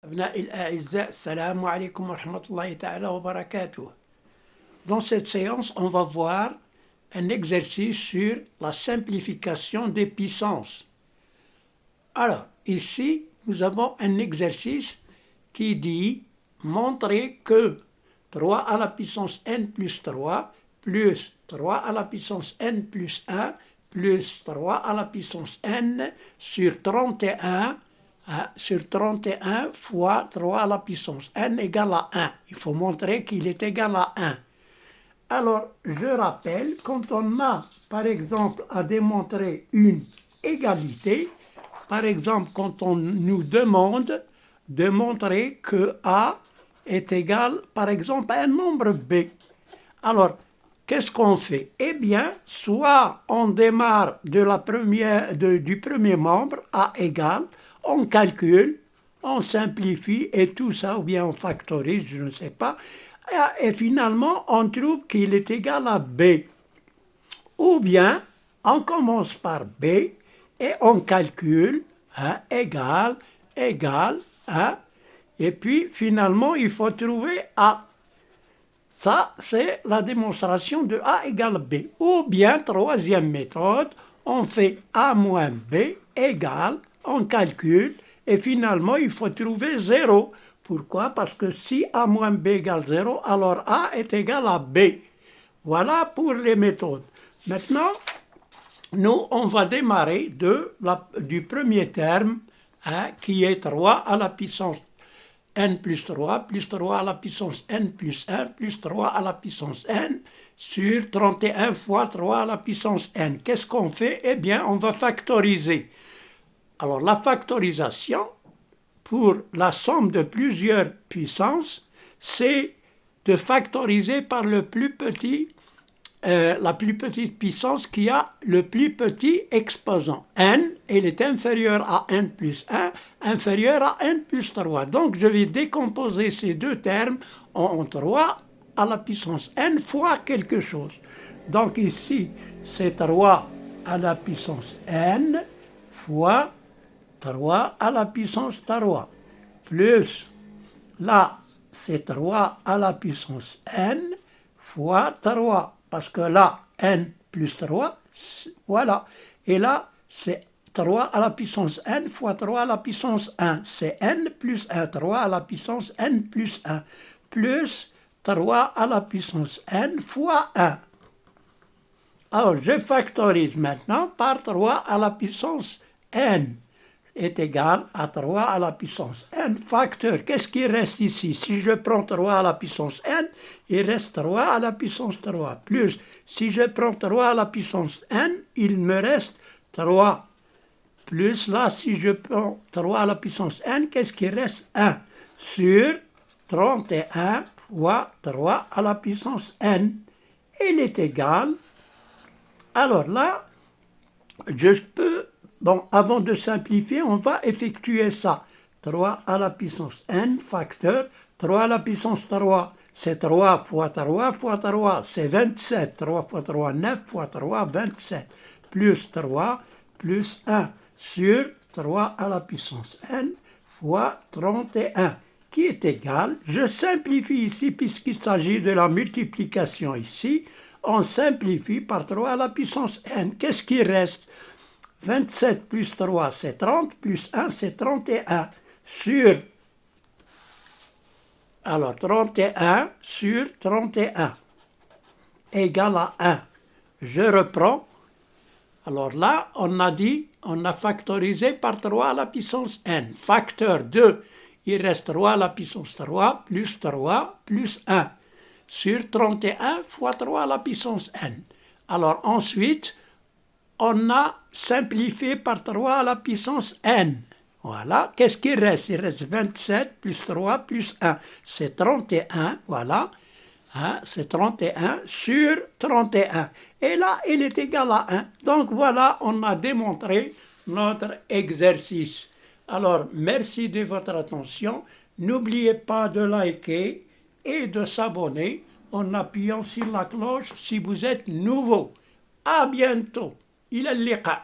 أبنائي الأعزاء السلام عليكم ورحمة الله تعالى وبركاته. Dans cette séance, on va voir un exercice sur la simplification des puissances. Alors, ici, nous avons un exercice qui dit montrer que 3 à la puissance n plus 3 plus 3 à la puissance n plus 1 plus 3 à la puissance n sur 31 fois 3 à la puissance n égale à 1. Il faut montrer qu'il est égal à 1. Alors, je rappelle, quand on a, par exemple, à démontrer une égalité, par exemple, quand on nous demande de montrer que A est égal, par exemple, à un nombre B. Alors, qu'est-ce qu'on fait? Eh bien, soit on démarre du premier membre, A égale, on calcule, on simplifie et tout ça, ou bien on factorise, je ne sais pas, et finalement, on trouve qu'il est égal à B. Ou bien, on commence par B et on calcule égal, et puis finalement, il faut trouver A. Ça, c'est la démonstration de A égale B. Ou bien, troisième méthode, on fait A moins B égale, on calcule, et finalement, il faut trouver 0. Pourquoi? Parce que si A moins B égale 0, alors A est égal à B. Voilà pour les méthodes. Maintenant, nous, on va démarrer du premier terme, qui est 3 à la puissance n plus 3 à la puissance n plus 1 plus 3 à la puissance n sur 31 fois 3 à la puissance n. Qu'est-ce qu'on fait? Eh bien, on va factoriser. Alors, la factorisation, pour la somme de plusieurs puissances, c'est de factoriser par la plus petite puissance qui a le plus petit exposant. n, il est inférieur à n plus 1, inférieur à n plus 3. Donc, je vais décomposer ces deux termes en 3 à la puissance n fois quelque chose. Donc, ici, c'est 3 à la puissance n fois 3 à la puissance 3, plus, là, c'est 3 à la puissance n fois 3, parce que là, n plus 3, voilà. Et là, c'est 3 à la puissance n fois 3 à la puissance 1. C'est n plus 1, 3 à la puissance n plus 1, plus 3 à la puissance n fois 1. Alors, je factorise maintenant par 3 à la puissance n est égal à 3 à la puissance n facteur. Qu'est-ce qui reste ici? Si je prends 3 à la puissance n, il reste 3 à la puissance 3. Plus, si je prends 3 à la puissance n, il me reste 3. Plus, là, si je prends 3 à la puissance n, qu'est-ce qui reste? 1 sur 31 fois 3 à la puissance n. Il est égal. Alors là, je peux... Bon, avant de simplifier, on va effectuer ça. 3 à la puissance n facteur, 3 à la puissance 3, c'est 3 fois 3 fois 3, c'est 27. 3 fois 3, 9 fois 3, 27. Plus 3, plus 1 sur 3 à la puissance n fois 31, qui est égal, je simplifie ici puisqu'il s'agit de la multiplication ici, on simplifie par 3 à la puissance n. Qu'est-ce qui reste? 27 plus 3, c'est 30, plus 1, c'est 31, sur... Alors, 31 sur 31, égale à 1. Je reprends. Alors là, on a factorisé par 3 à la puissance n. Facteur 2, il reste 3 à la puissance 3, plus 1, sur 31 fois 3 à la puissance n. Alors ensuite, on a simplifié par 3 à la puissance n. Voilà. Qu'est-ce qui reste? Il reste 27 plus 3 plus 1. C'est 31, voilà. C'est 31 sur 31. Et là, il est égal à 1. Donc voilà, on a démontré notre exercice. Alors, merci de votre attention. N'oubliez pas de liker et de s'abonner en appuyant sur la cloche si vous êtes nouveau. À bientôt. إلى اللقاء.